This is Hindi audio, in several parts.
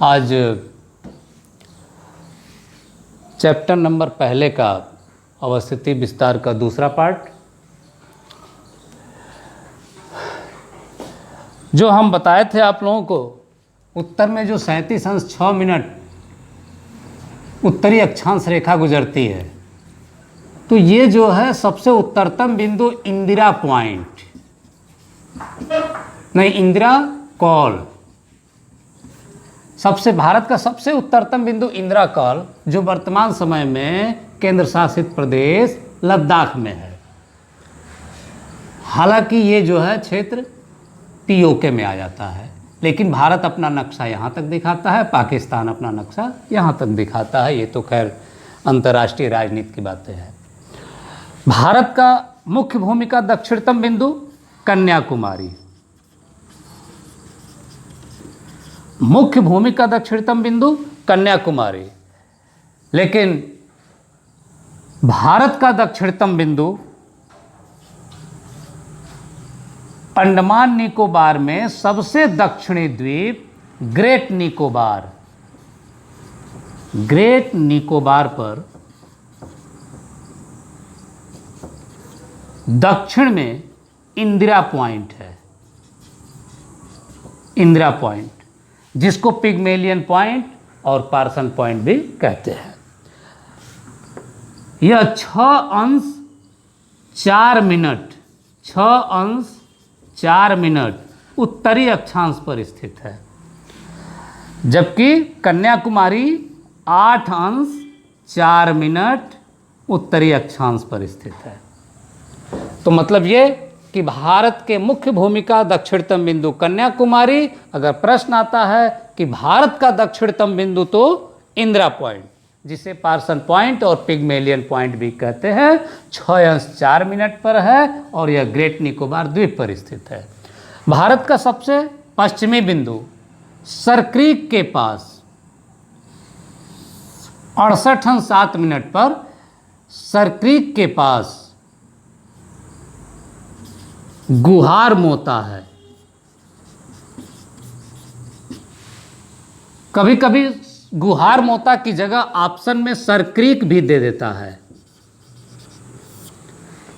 आज चैप्टर नंबर पहले का अवस्थिति विस्तार का दूसरा पार्ट, जो हम बताए थे आप लोगों को, उत्तर में जो 37 अंश 6 मिनट उत्तरी अक्षांश रेखा गुजरती है, तो ये जो है सबसे उत्तरतम बिंदु इंदिरा पॉइंट, नहीं इंदिरा कॉल, सबसे भारत का सबसे उत्तरतम बिंदु इंदिरा कॉल, जो वर्तमान समय में केंद्र शासित प्रदेश लद्दाख में है। हालांकि ये जो है क्षेत्र पीओके में आ जाता है, लेकिन भारत अपना नक्शा यहाँ तक दिखाता है, पाकिस्तान अपना नक्शा यहाँ तक दिखाता है। ये तो खैर अंतर्राष्ट्रीय राजनीति की बातें हैं। भारत का मुख्य भूमि का दक्षिणतम बिंदु कन्याकुमारी, मुख्य भूमि का दक्षिणतम बिंदु कन्याकुमारी, लेकिन भारत का दक्षिणतम बिंदु अंडमान निकोबार में सबसे दक्षिणी द्वीप ग्रेट निकोबार, ग्रेट निकोबार पर दक्षिण में इंदिरा पॉइंट है। इंदिरा पॉइंट, जिसको पिग्मेलियन पॉइंट और पार्सन पॉइंट भी कहते हैं। यह 6 अंश 4 मिनट 6 अंश 4 मिनट उत्तरी अक्षांश पर स्थित है, जबकि कन्याकुमारी 8 अंश 4 मिनट उत्तरी अक्षांश पर स्थित है। तो मतलब ये कि भारत के मुख्य भूमि का दक्षिणतम बिंदु कन्याकुमारी, अगर प्रश्न आता है कि भारत का दक्षिणतम बिंदु, तो इंदिरा पॉइंट, जिसे पार्सन पॉइंट और पिग्मेलियन पॉइंट भी कहते हैं, 6 अंश 4 मिनट पर है और यह ग्रेट निकोबार द्वीप पर स्थित है। भारत का सबसे पश्चिमी बिंदु सरक्रीक के पास 68 अंश 7 मिनट पर, सरक्रीक के पास गुहार मोता है। कभी कभी गुहार मोता की जगह ऑप्शन में सरक्रीक भी दे देता है,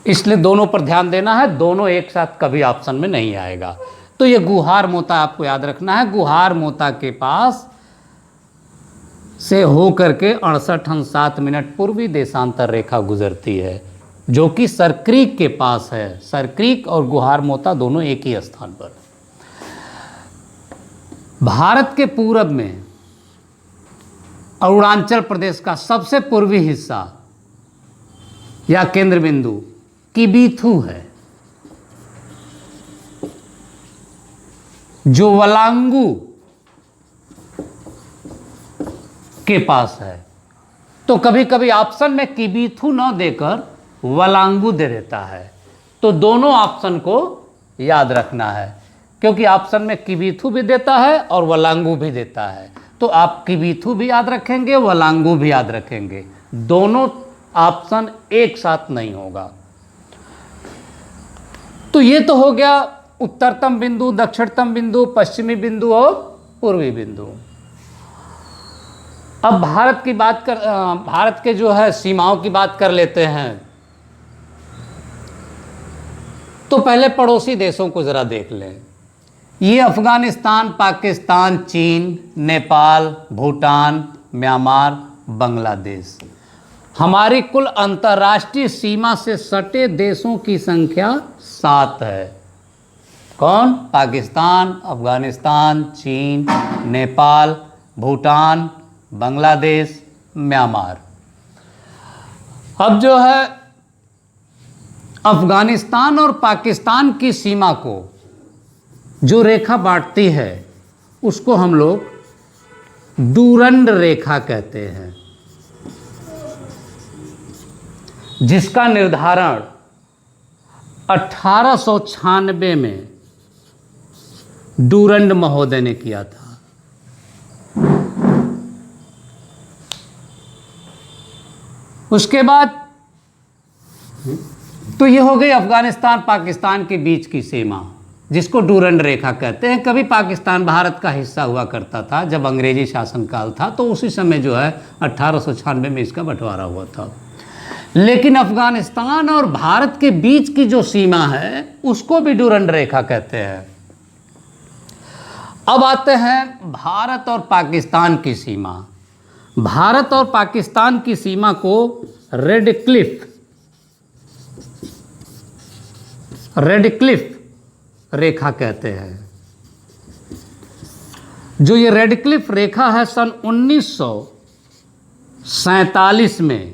इसलिए दोनों पर ध्यान देना है, दोनों एक साथ कभी ऑप्शन में नहीं आएगा। तो ये गुहार मोता आपको याद रखना है। गुहार मोता के पास से होकर के 68 अंश 7 मिनट पूर्वी देशांतर रेखा गुजरती है, जो कि सरक्रीक के पास है। सरक्रीक और गुहार मोता दोनों एक ही स्थान पर। भारत के पूरब में अरुणाचल प्रदेश का सबसे पूर्वी हिस्सा या केंद्र बिंदु किबीथू है, जो वलांगू के पास है। तो कभी कभी ऑप्शन में किबीथू न देकर वलांगू दे देता है, तो दोनों ऑप्शन को याद रखना है, क्योंकि ऑप्शन में किबीथू भी देता है और वलांगू भी देता है। तो आप किबीथू भी याद रखेंगे, वलांगू भी याद रखेंगे, दोनों ऑप्शन एक साथ नहीं होगा। तो ये तो हो गया उत्तरतम बिंदु, दक्षिणतम बिंदु, पश्चिमी बिंदु और पूर्वी बिंदु। अब भारत के जो है सीमाओं की बात कर लेते हैं। तो पहले पड़ोसी देशों को जरा देख लें। ये अफगानिस्तान, पाकिस्तान, चीन, नेपाल, भूटान, म्यांमार, बांग्लादेश। हमारी कुल अंतर्राष्ट्रीय सीमा से सटे देशों की संख्या 7 है। कौन? पाकिस्तान, अफगानिस्तान, चीन, नेपाल, भूटान, बांग्लादेश, म्यांमार। अब जो है अफगानिस्तान और पाकिस्तान की सीमा को जो रेखा बांटती है, उसको हम लोग डूरंड रेखा कहते हैं, जिसका निर्धारण 1896 में डूरंड महोदय ने किया था। उसके बाद तो ये हो गई अफगानिस्तान पाकिस्तान के बीच की सीमा, जिसको डूरंड रेखा कहते हैं। कभी पाकिस्तान भारत का हिस्सा हुआ करता था, जब अंग्रेजी शासनकाल था तो उसी समय जो है 1896 में इसका बंटवारा हुआ था। लेकिन अफगानिस्तान और भारत के बीच की जो सीमा है उसको भी डूरंड रेखा कहते हैं। अब आते हैं भारत और पाकिस्तान की सीमा। भारत और पाकिस्तान की सीमा को रेडक्लिफ रेखा कहते हैं। जो ये रेडक्लिफ रेखा है सन 1947 में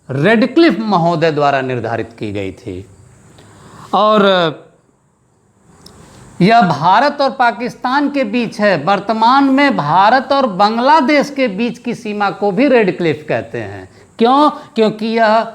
रेडक्लिफ महोदय द्वारा निर्धारित की गई थी, और यह भारत और पाकिस्तान के बीच है। वर्तमान में भारत और बांग्लादेश के बीच की सीमा को भी रेडक्लिफ कहते हैं। क्यों? क्योंकि यह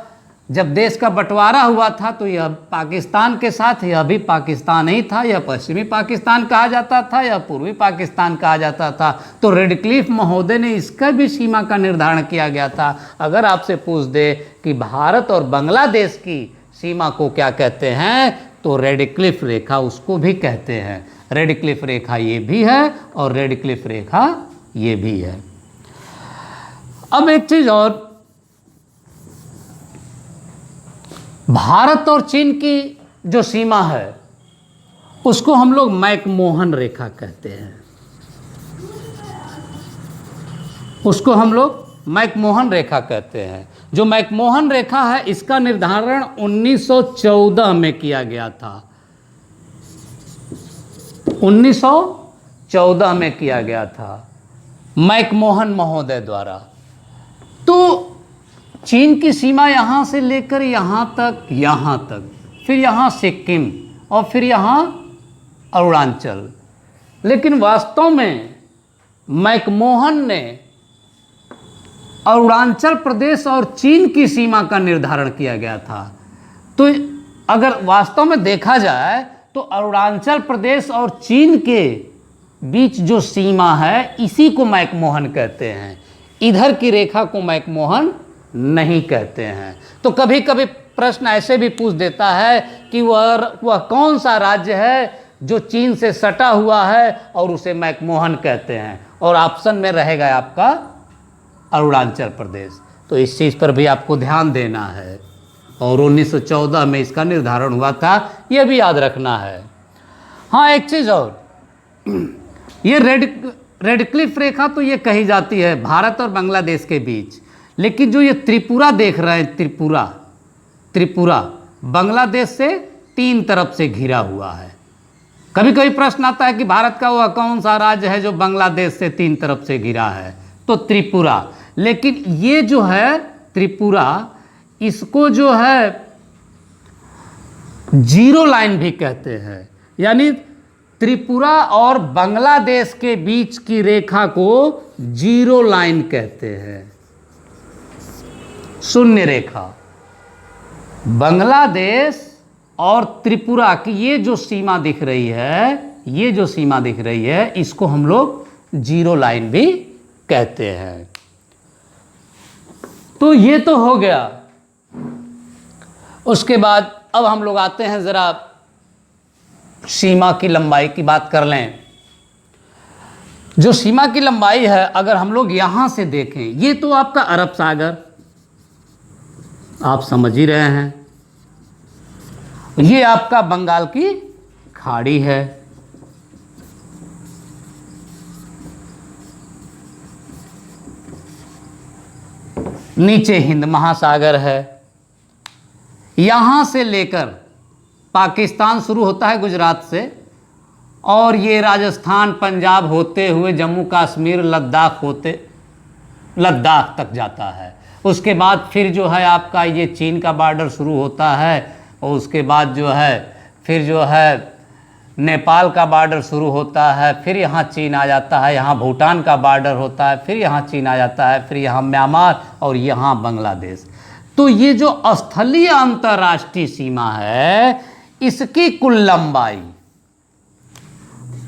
जब देश का बंटवारा हुआ था तो यह पाकिस्तान के साथ, यह भी पाकिस्तान ही था। यह पश्चिमी पाकिस्तान कहा जाता था, यह पूर्वी पाकिस्तान कहा जाता था। तो रेडक्लिफ महोदय ने इसका भी सीमा का निर्धारण किया गया था। अगर आपसे पूछ दे कि भारत और बांग्लादेश की सीमा को क्या कहते हैं, तो रेडक्लिफ रेखा उसको भी कहते हैं। रेडक्लिफ रेखा ये भी है और रेडक्लिफ रेखा ये भी है। अब एक चीज और, भारत और चीन की जो सीमा है उसको हम लोग मैकमोहन रेखा कहते हैं। उसको हम लोग मैकमोहन रेखा कहते हैं। जो मैकमोहन रेखा है इसका निर्धारण 1914 में किया गया था। 1914 में किया गया था मैकमोहन महोदय द्वारा। तो चीन की सीमा यहाँ से लेकर यहाँ तक, फिर यहाँ सिक्किम और फिर यहाँ अरुणाचल। लेकिन वास्तव में मैकमोहन ने अरुणाचल प्रदेश और चीन की सीमा का निर्धारण किया गया था। तो अगर वास्तव में देखा जाए तो अरुणाचल प्रदेश और चीन के बीच जो सीमा है इसी को मैकमोहन कहते हैं। इधर की रेखा को मैकमोहन नहीं कहते हैं। तो कभी कभी प्रश्न ऐसे भी पूछ देता है कि वह कौन सा राज्य है जो चीन से सटा हुआ है और उसे मैकमोहन कहते हैं, और ऑप्शन में रहेगा आपका अरुणाचल प्रदेश। तो इस चीज़ पर भी आपको ध्यान देना है, और 1914 में इसका निर्धारण हुआ था, यह भी याद रखना है। हाँ, एक चीज़ और, ये रेडक्लिफ रेखा तो ये कही जाती है भारत और बांग्लादेश के बीच, लेकिन जो ये त्रिपुरा देख रहे हैं, त्रिपुरा बांग्लादेश से 3 तरफ से घिरा हुआ है। कभी कभी प्रश्न आता है कि भारत का वह कौन सा राज्य है जो बांग्लादेश से 3 तरफ से घिरा है, तो त्रिपुरा। लेकिन ये जो है त्रिपुरा, इसको जो है जीरो लाइन भी कहते हैं। यानी त्रिपुरा और बांग्लादेश के बीच की रेखा को जीरो लाइन कहते हैं, शून्य रेखा। बांग्लादेश और त्रिपुरा की ये जो सीमा दिख रही है, इसको हम लोग जीरो लाइन भी कहते हैं। तो ये तो हो गया। उसके बाद अब हम लोग आते हैं, ज़रा सीमा की लंबाई की बात कर लें। जो सीमा की लंबाई है, अगर हम लोग यहाँ से देखें, ये तो आपका अरब सागर, आप समझ ही रहे हैं। ये आपका बंगाल की खाड़ी है, नीचे हिंद महासागर है। यहाँ से लेकर पाकिस्तान शुरू होता है गुजरात से, और ये राजस्थान पंजाब होते हुए जम्मू कश्मीर लद्दाख तक जाता है। उसके बाद फिर जो है आपका ये चीन का बॉर्डर शुरू होता है, और उसके बाद जो है फिर जो है नेपाल का बॉर्डर शुरू होता है, फिर यहाँ चीन आ जाता है, यहाँ भूटान का बॉर्डर होता है, फिर यहाँ चीन आ जाता है, फिर यहाँ म्यांमार और यहाँ बांग्लादेश। तो ये जो स्थलीय अंतर्राष्ट्रीय सीमा है, इसकी कुल लंबाई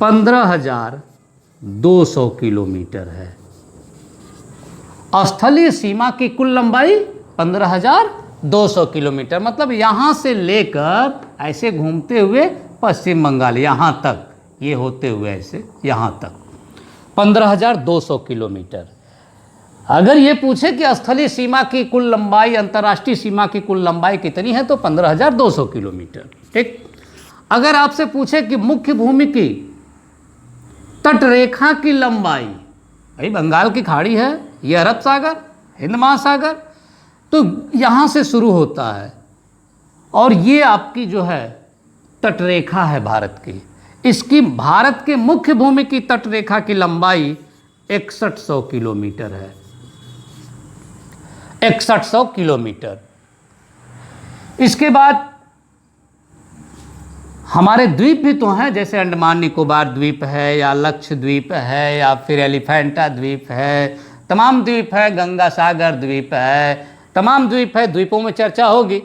15,200 किलोमीटर है। स्थलीय सीमा की कुल लंबाई 15,200 किलोमीटर, मतलब यहाँ से लेकर ऐसे घूमते हुए पश्चिम बंगाल यहाँ तक, ये होते हुए ऐसे यहाँ तक 15,200 किलोमीटर। अगर ये पूछे कि स्थलीय सीमा की कुल लंबाई, अंतर्राष्ट्रीय सीमा की कुल लंबाई कितनी है, तो 15,200 किलोमीटर। ठीक। अगर आपसे पूछे कि मुख्य भूमि की तटरेखा की लंबाई, भाई बंगाल की खाड़ी है, ये अरब सागर, हिंद महासागर, तो यहाँ से शुरू होता है और ये आपकी जो है तटरेखा है भारत की। इसकी भारत के मुख्य भूमि की तटरेखा की लंबाई 6100 किलोमीटर है, 6100 किलोमीटर। इसके बाद हमारे द्वीप भी तो हैं, जैसे अंडमान निकोबार द्वीप है, या लक्षद्वीप है, या फिर एलिफेंटा द्वीप है, तमाम द्वीप है, गंगा सागर द्वीप है, तमाम द्वीप है, द्वीपों में चर्चा होगी।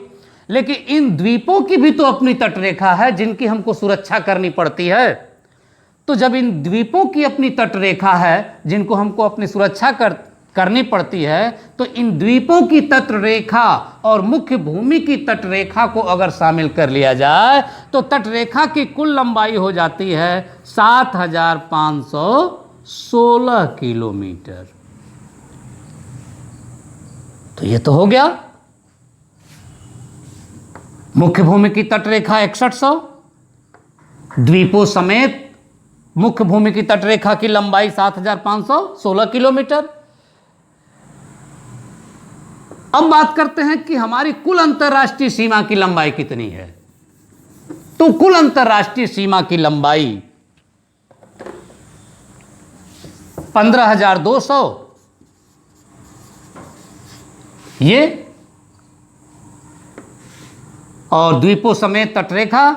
लेकिन इन द्वीपों की भी तो अपनी तटरेखा है जिनकी हमको सुरक्षा करनी पड़ती है। तो जब इन द्वीपों की अपनी तटरेखा है जिनको हमको अपनी सुरक्षा करनी पड़ती है, तो इन द्वीपों की तटरेखा और मुख्य भूमि की तटरेखा को अगर शामिल कर लिया जाए तो तटरेखा की कुल लंबाई हो जाती है 7,516 किलोमीटर। तो ये तो हो गया मुख्य भूमि की तटरेखा 6100, द्वीपों समेत मुख्य भूमि की तटरेखा की लंबाई 7,516 किलोमीटर। अब बात करते हैं कि हमारी कुल अंतर्राष्ट्रीय सीमा की लंबाई कितनी है। तो कुल अंतर्राष्ट्रीय सीमा की लंबाई 15,200, ये, और द्वीपों समेत तटरेखा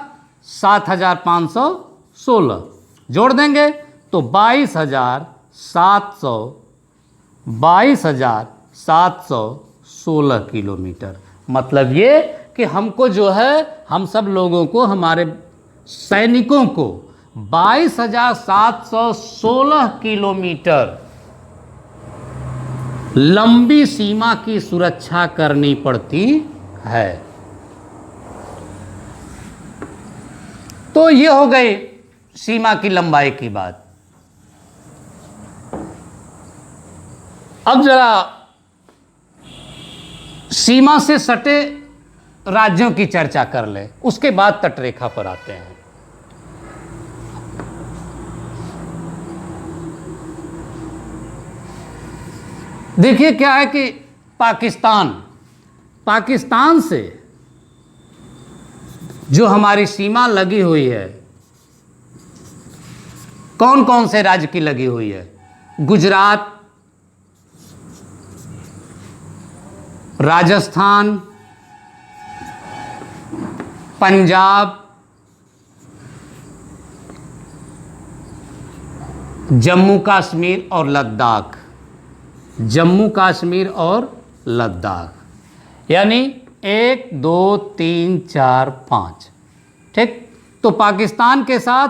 7,516 जोड़ देंगे तो 22,716 किलोमीटर। मतलब ये कि हमको जो है, हम सब लोगों को, हमारे सैनिकों को 22,716 किलोमीटर लंबी सीमा की सुरक्षा करनी पड़ती है। तो ये हो गई सीमा की लंबाई की बात। अब जरा सीमा से सटे राज्यों की चर्चा कर ले, उसके बाद तटरेखा पर आते हैं। देखिए क्या है कि पाकिस्तान से जो हमारी सीमा लगी हुई है, कौन कौन से राज्य की लगी हुई है? गुजरात, राजस्थान, पंजाब, जम्मू कश्मीर और लद्दाख। जम्मू कश्मीर और लद्दाख, यानी 1 2 3 4 5। ठीक। तो पाकिस्तान के साथ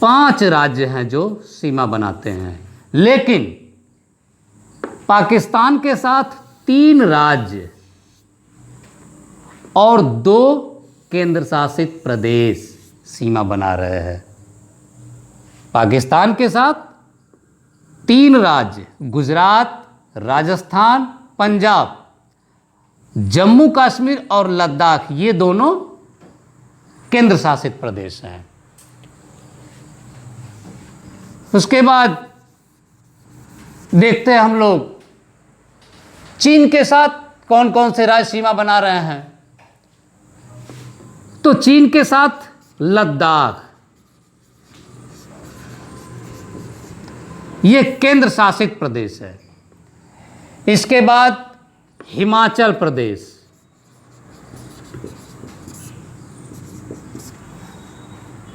5 राज्य हैं जो सीमा बनाते हैं, लेकिन पाकिस्तान के साथ 3 राज्य और 2 केंद्र शासित प्रदेश सीमा बना रहे हैं। पाकिस्तान के साथ 3 राज्य, गुजरात, राजस्थान, पंजाब, जम्मू कश्मीर और लद्दाख, ये दोनों केंद्र शासित प्रदेश हैं। उसके बाद देखते हैं हम लोग चीन के साथ कौन कौन से राज्य सीमा बना रहे हैं। तो चीन के साथ लद्दाख, ये केंद्र शासित प्रदेश है। इसके बाद हिमाचल प्रदेश,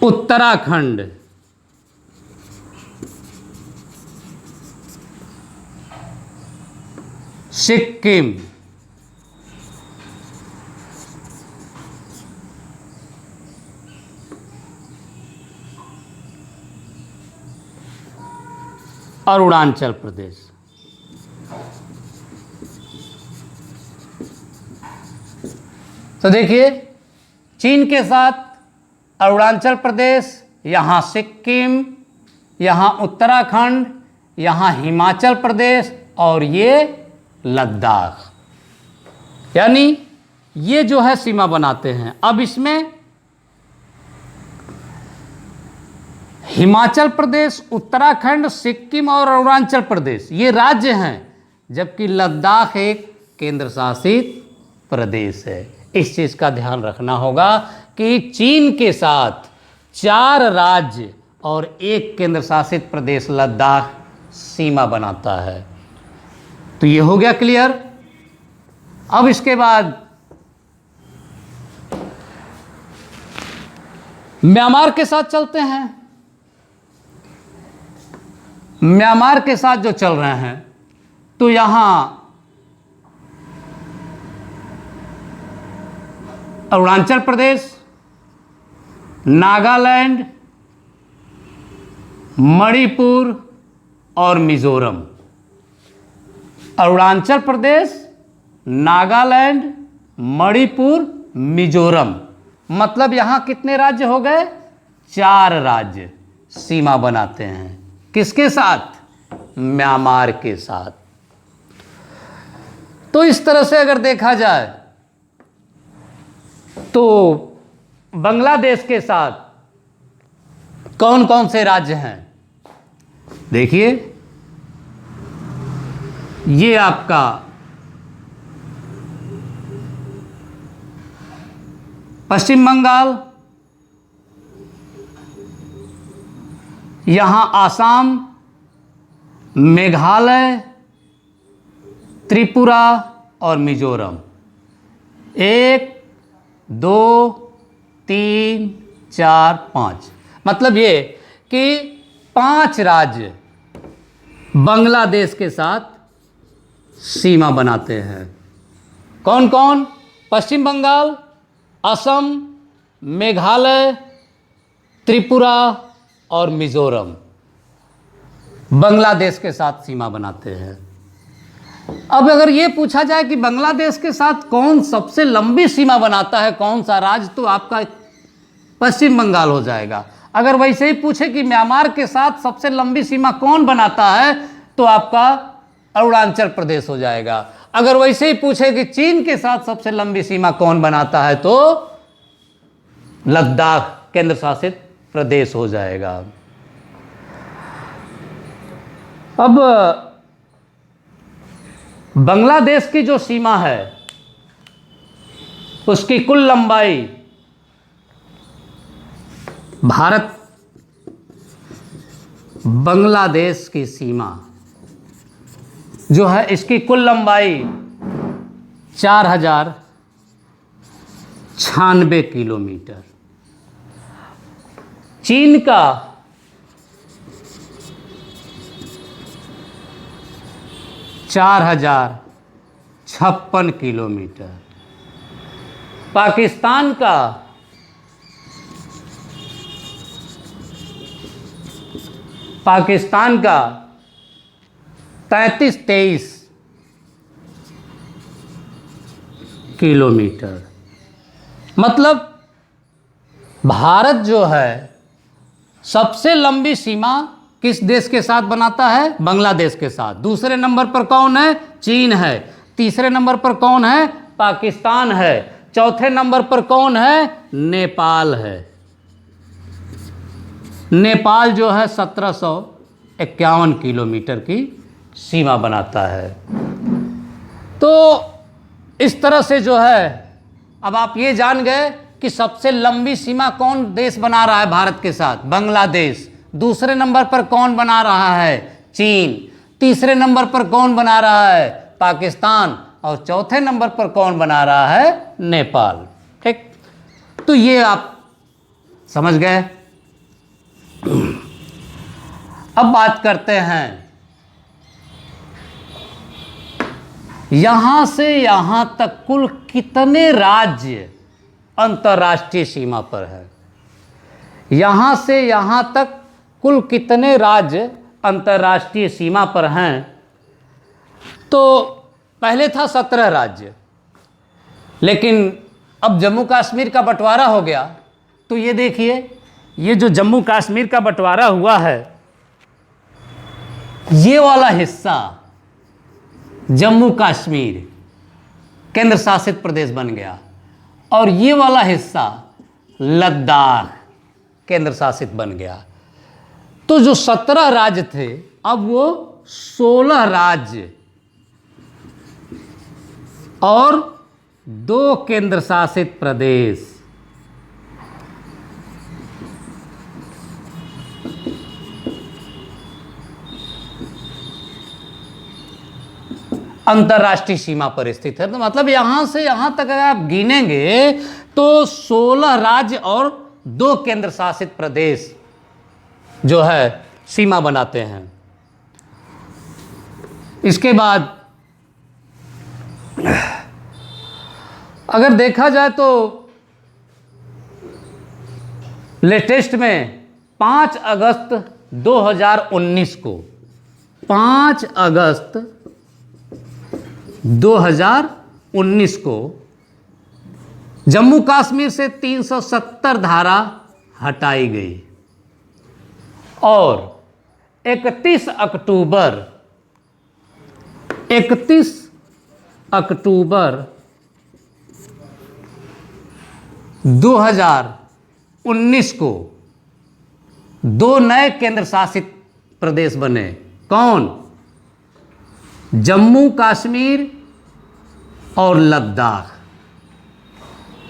उत्तराखंड, सिक्किम, अरुणाचल प्रदेश। तो देखिए चीन के साथ अरुणाचल प्रदेश, यहाँ सिक्किम, यहाँ उत्तराखंड, यहाँ हिमाचल प्रदेश और ये लद्दाख, यानी ये जो है सीमा बनाते हैं। अब इसमें हिमाचल प्रदेश, उत्तराखंड, सिक्किम और अरुणाचल प्रदेश ये राज्य हैं, जबकि लद्दाख एक केंद्र शासित प्रदेश है। इस चीज़ का ध्यान रखना होगा कि चीन के साथ 4 राज्य और एक केंद्र शासित प्रदेश लद्दाख सीमा बनाता है। तो ये हो गया क्लियर। अब इसके बाद म्यांमार के साथ चलते हैं। म्यांमार के साथ जो चल रहे हैं, तो यहां अरुणाचल प्रदेश, नागालैंड, मणिपुर और मिजोरम। अरुणाचल प्रदेश, नागालैंड, मणिपुर, मिजोरम, मतलब यहां कितने राज्य हो गए? 4 राज्य सीमा बनाते हैं। किसके साथ? म्यांमार के साथ। तो इस तरह से अगर देखा जाए तो बांग्लादेश के साथ कौन कौन से राज्य हैं? देखिए, ये आपका पश्चिम बंगाल, यहाँ आसाम, मेघालय, त्रिपुरा और मिजोरम। 1 2 3 4 5, मतलब ये कि 5 राज्य बांग्लादेश के साथ सीमा बनाते हैं। कौन कौन? पश्चिम बंगाल, असम, मेघालय, त्रिपुरा और मिजोरम बांग्लादेश के साथ सीमा बनाते हैं। अब अगर ये पूछा जाए कि बांग्लादेश के साथ कौन सबसे लंबी सीमा बनाता है, कौन सा राज्य, तो आपका पश्चिम बंगाल हो जाएगा। अगर वैसे ही पूछे कि म्यांमार के साथ सबसे लंबी सीमा कौन बनाता है, तो आपका अरुणाचल प्रदेश हो जाएगा। अगर वैसे ही पूछे कि चीन के साथ सबसे लंबी सीमा कौन बनाता है, तो लद्दाख केंद्र शासित प्रदेश हो जाएगा। अब बांग्लादेश की जो सीमा है, उसकी कुल लंबाई, भारत बांग्लादेश की सीमा जो है, इसकी कुल लंबाई 4096 किलोमीटर। चीन का 4056 किलोमीटर, पाकिस्तान का 33-23 किलोमीटर। मतलब भारत जो है सबसे लंबी सीमा किस देश के साथ बनाता है? बांग्लादेश के साथ। दूसरे नंबर पर कौन है? चीन है। तीसरे नंबर पर कौन है? पाकिस्तान है। चौथे नंबर पर कौन है? नेपाल है। नेपाल जो है 1751 किलोमीटर की सीमा बनाता है। तो इस तरह से जो है, अब आप ये जान गए कि सबसे लंबी सीमा कौन देश बना रहा है भारत के साथ? बांग्लादेश। दूसरे नंबर पर कौन बना रहा है? चीन। तीसरे नंबर पर कौन बना रहा है? पाकिस्तान। और चौथे नंबर पर कौन बना रहा है? नेपाल। ठीक, तो ये आप समझ गए। अब बात करते हैं यहां से यहां तक कुल कितने राज्य अंतर्राष्ट्रीय सीमा पर है। यहां से यहां तक कुल कितने राज्य अंतर्राष्ट्रीय सीमा पर हैं? तो पहले था 17 राज्य, लेकिन अब जम्मू कश्मीर का बंटवारा हो गया, तो ये देखिए, ये जो जम्मू कश्मीर का बंटवारा हुआ है, ये वाला हिस्सा जम्मू कश्मीर केंद्र शासित प्रदेश बन गया, और ये वाला हिस्सा लद्दाख केंद्र शासित बन गया। तो जो 17 राज्य थे, अब वो 16 राज्य और 2 केंद्र शासित प्रदेश। अंतर्राष्ट्रीय सीमा पर स्थित है। तो मतलब यहां से यहां तक अगर आप गिनेंगे तो 16 राज्य और 2 केंद्र शासित प्रदेश जो है सीमा बनाते हैं। इसके बाद अगर देखा जाए तो लेटेस्ट में 5 अगस्त 2019 को 5 अगस्त 2019 को जम्मू कश्मीर से 370 धारा हटाई गई और 31 अक्टूबर 2019 को 2 नए केंद्र शासित प्रदेश बने। कौन? जम्मू कश्मीर और लद्दाख।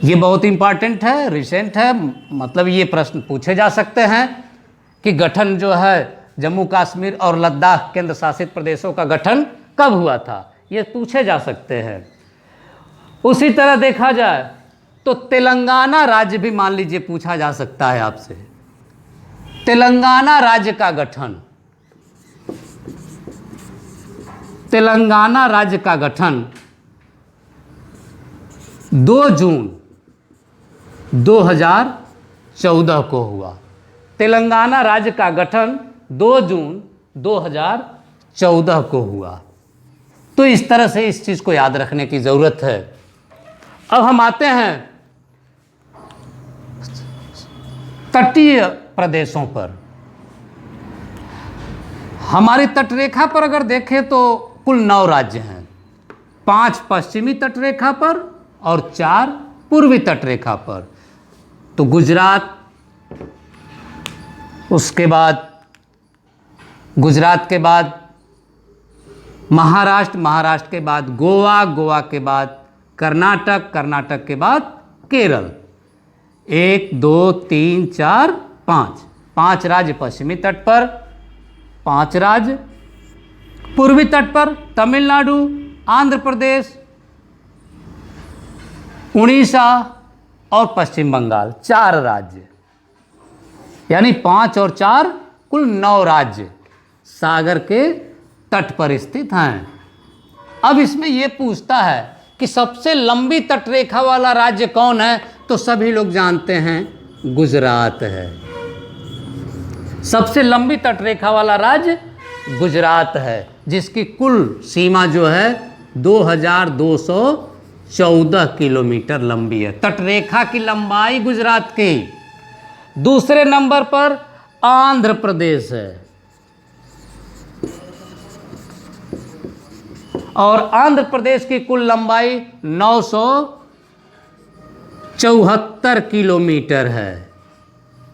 ये बहुत इंपॉर्टेंट है, रिसेंट है, मतलब ये प्रश्न पूछे जा सकते हैं कि गठन जो है जम्मू कश्मीर और लद्दाख केंद्र शासित प्रदेशों का गठन कब हुआ था, ये पूछे जा सकते हैं। उसी तरह देखा जाए तो तेलंगाना राज्य भी मान लीजिए पूछा जा सकता है आपसे। तेलंगाना राज्य का गठन, तेलंगाना राज्य का गठन 2 जून 2014 को हुआ। तेलंगाना राज्य का गठन 2 जून 2014 को हुआ। तो इस तरह से इस चीज़ को याद रखने की ज़रूरत है। अब हम आते हैं तटीय प्रदेशों पर। हमारी तटरेखा पर अगर देखें तो कुल 9 राज्य हैं, 5 पश्चिमी तटरेखा पर और 4 पूर्वी तटरेखा पर। तो गुजरात, उसके बाद गुजरात के बाद महाराष्ट्र, महाराष्ट्र के बाद गोवा, गोवा के बाद कर्नाटक, कर्नाटक के बाद केरल। 1 2 3 4 5 राज्य पश्चिमी तट पर, 5 राज्य पूर्वी तट पर, तमिलनाडु, आंध्र प्रदेश, उड़ीसा और पश्चिम बंगाल। 4 राज्य, यानी 5 और 4 कुल 9 राज्य सागर के तट पर स्थित हैं। अब इसमें यह पूछता है कि सबसे लंबी तटरेखा वाला राज्य कौन है, तो सभी लोग जानते हैं गुजरात है। सबसे लंबी तटरेखा वाला राज्य गुजरात है, जिसकी कुल सीमा जो है 2214 किलोमीटर लंबी है। तटरेखा की लंबाई गुजरात की। दूसरे नंबर पर आंध्र प्रदेश है, और आंध्र प्रदेश की कुल लंबाई 974 किलोमीटर है।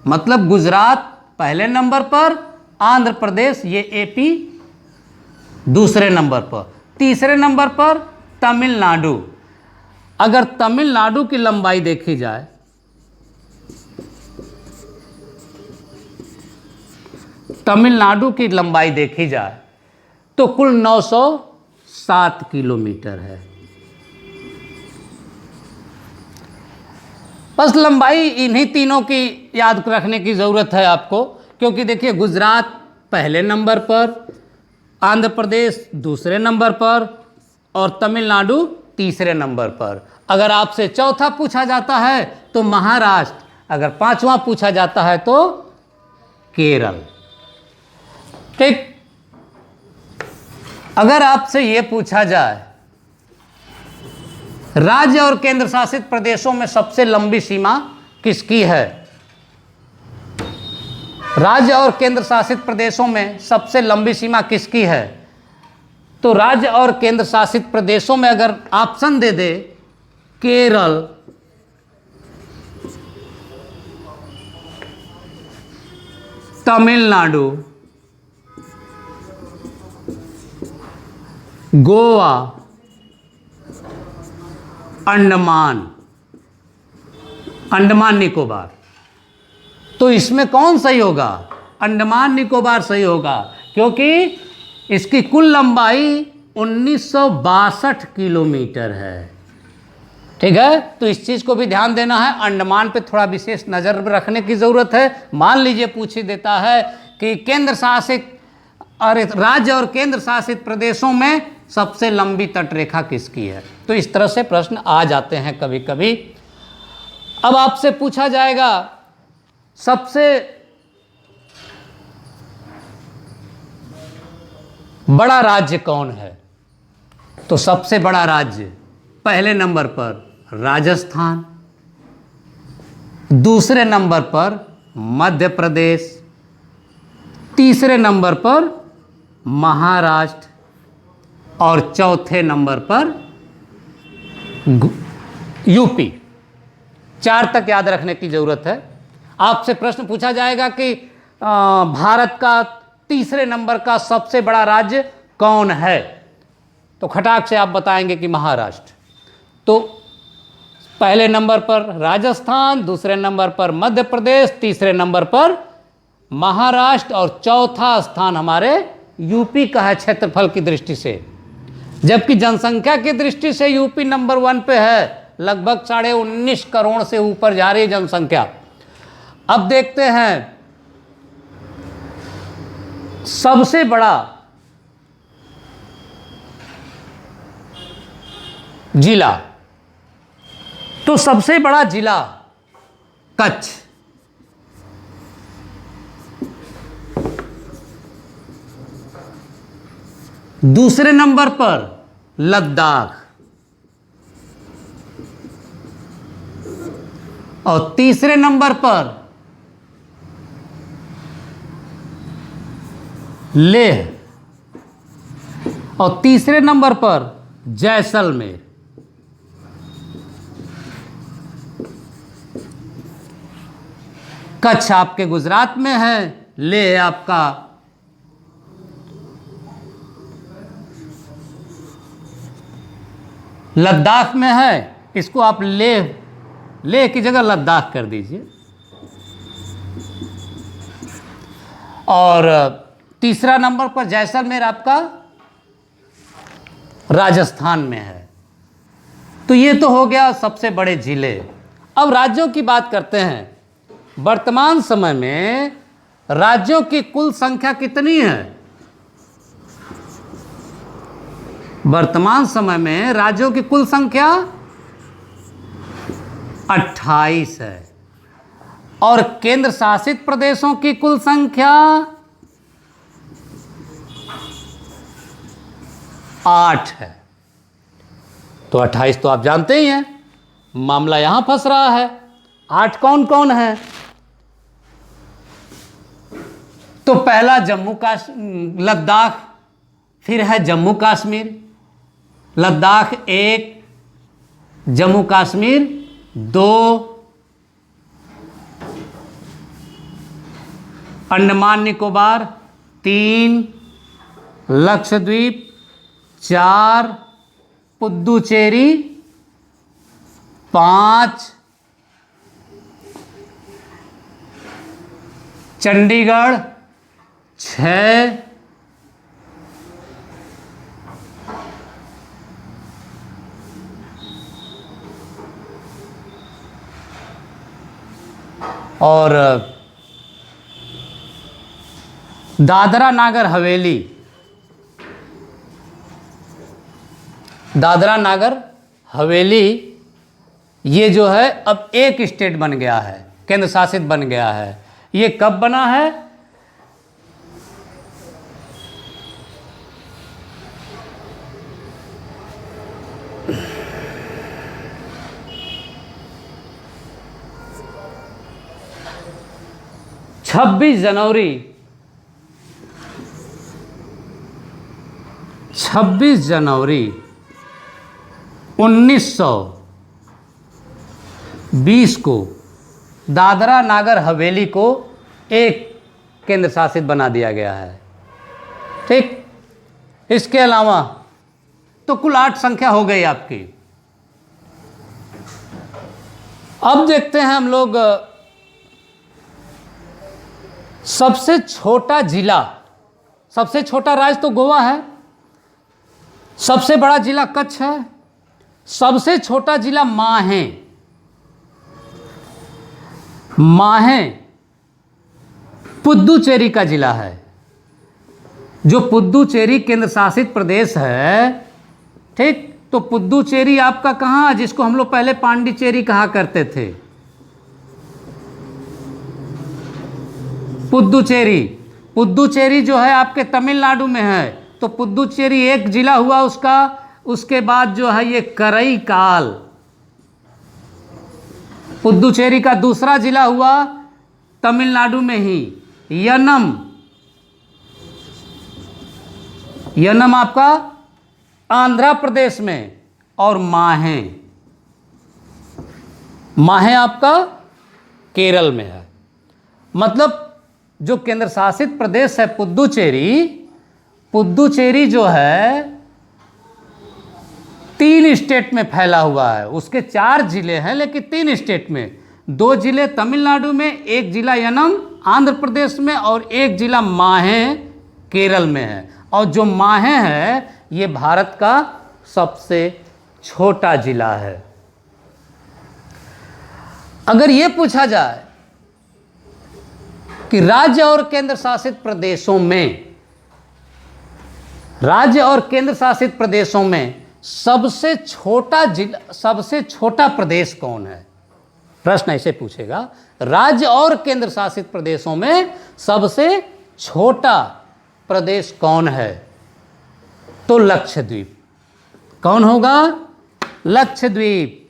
मतलब गुजरात पहले नंबर पर, आंध्र प्रदेश ये एपी दूसरे नंबर पर। तीसरे नंबर पर तमिलनाडु। अगर तमिलनाडु की लंबाई देखी जाए तो कुल 907 किलोमीटर है। बस लंबाई इन्हीं तीनों की याद रखने की ज़रूरत है आपको, क्योंकि देखिए गुजरात पहले नंबर पर, आंध्र प्रदेश दूसरे नंबर पर और तमिलनाडु तीसरे नंबर पर। अगर आपसे चौथा पूछा जाता है तो महाराष्ट्र, अगर 5वां पूछा जाता है तो केरल। ठीक। अगर आपसे ये पूछा जाए राज्य और केंद्र शासित प्रदेशों में सबसे लंबी सीमा किसकी है? राज्य और केंद्र शासित प्रदेशों में सबसे लंबी सीमा किसकी है? तो राज्य और केंद्र शासित प्रदेशों में अगर ऑप्शन दे दे केरल, तमिलनाडु, गोवा, अंडमान निकोबार, तो इसमें कौन सही होगा? अंडमान निकोबार सही होगा, क्योंकि इसकी कुल लंबाई 1962 किलोमीटर है। ठीक है, तो इस चीज़ को भी ध्यान देना है, अंडमान पे थोड़ा विशेष नज़र रखने की ज़रूरत है। मान लीजिए पूछ ही देता है कि केंद्र शासित राज्य और केंद्र शासित प्रदेशों में सबसे लंबी तटरेखा किसकी है, तो इस तरह से प्रश्न आ जाते हैं कभी कभी। अब आपसे पूछा जाएगा सबसे बड़ा राज्य कौन है, तो सबसे बड़ा राज्य पहले नंबर पर राजस्थान, दूसरे नंबर पर मध्य प्रदेश, तीसरे नंबर पर महाराष्ट्र और चौथे नंबर पर यूपी। 4 तक याद रखने की ज़रूरत है। आपसे प्रश्न पूछा जाएगा कि भारत का तीसरे नंबर का सबसे बड़ा राज्य कौन है, तो खटाक से आप बताएंगे कि महाराष्ट्र। तो पहले नंबर पर राजस्थान, दूसरे नंबर पर मध्य प्रदेश, तीसरे नंबर पर महाराष्ट्र और चौथा स्थान हमारे यूपी का है क्षेत्रफल की दृष्टि से, जबकि जनसंख्या की दृष्टि से यूपी नंबर 1 पे है। लगभग 19.5 करोड़ से ऊपर जा रही है जनसंख्या। अब देखते हैं सबसे बड़ा जिला, तो सबसे बड़ा जिला कच्छ, दूसरे नंबर पर लद्दाख और तीसरे नंबर पर लेह और तीसरे नंबर पर जैसलमेर। कच्छ आपके गुजरात में है, लेह आपका लद्दाख में है। इसको आप लेह की जगह लद्दाख कर दीजिए। और तीसरा नंबर पर जैसलमेर आपका राजस्थान में है। तो ये तो हो गया सबसे बड़े जिले। अब राज्यों की बात करते हैं। वर्तमान समय में राज्यों की कुल संख्या कितनी है? वर्तमान समय में राज्यों की कुल संख्या 28 है और केंद्र शासित प्रदेशों की कुल संख्या 8 है। तो 28 तो आप जानते ही हैं, मामला यहां फंस रहा है। 8 कौन कौन है? तो पहला लद्दाख, फिर है जम्मू कश्मीर, लद्दाख 1, जम्मू कश्मीर 2, अंडमान निकोबार 3, लक्षद्वीप 4, पुद्दुचेरी 5, चंडीगढ़ 6, और दादरा नागर हवेली, ये जो है अब एक स्टेट बन गया है, केंद्र शासित बन गया है। ये कब बना है? छब्बीस जनवरी 1920 को दादरा नागर हवेली को एक केंद्र शासित बना दिया गया है। ठीक, इसके अलावा तो कुल 8 संख्या हो गई आपकी। अब देखते हैं हम लोग सबसे छोटा जिला। सबसे छोटा राज्य तो गोवा है, सबसे बड़ा जिला कच्छ है, सबसे छोटा जिला माहे। माहे पुद्दुचेरी का जिला है। जो पुद्दुचेरी केंद्र शासित प्रदेश है, ठीक, तो पुद्दुचेरी आपका कहाँ, जिसको हम लोग पहले पांडिचेरी कहा करते थे। पुद्दुचेरी जो है आपके तमिलनाडु में है, तो पुद्दुचेरी एक जिला हुआ उसका। उसके बाद जो है ये करईकाल, पुद्दुचेरी का दूसरा जिला हुआ तमिलनाडु में ही। यनम आपका आंध्र प्रदेश में, और माहे आपका केरल में है। मतलब जो केंद्र शासित प्रदेश है पुद्दुचेरी जो है 3 स्टेट में फैला हुआ है। उसके 4 जिले हैं, लेकिन 3 स्टेट में। 2 जिले तमिलनाडु में, 1 जिला यनम आंध्र प्रदेश में, और 1 जिला माहे केरल में है। और जो माहे है ये भारत का सबसे छोटा जिला है। अगर ये पूछा जाए कि राज्य और केंद्र शासित प्रदेशों में सबसे छोटा प्रदेश कौन है, प्रश्न ऐसे पूछेगा। राज्य और केंद्र शासित प्रदेशों में सबसे छोटा प्रदेश कौन है, तो लक्षद्वीप। कौन होगा? लक्षद्वीप।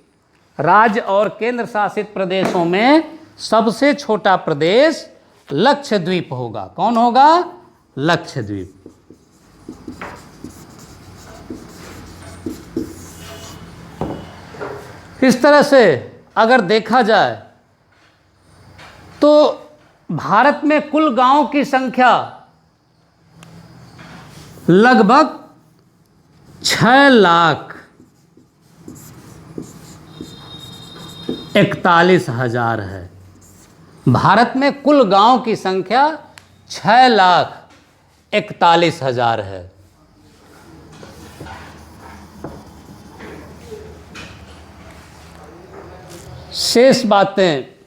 राज्य और केंद्र शासित प्रदेशों में सबसे छोटा प्रदेश लक्षद्वीप होगा। कौन होगा? लक्षद्वीप। इस तरह से अगर देखा जाए तो भारत में कुल गांवों की संख्या लगभग 6,41,000 है। भारत में कुल गांव की संख्या 6,41,000 है। शेष बातें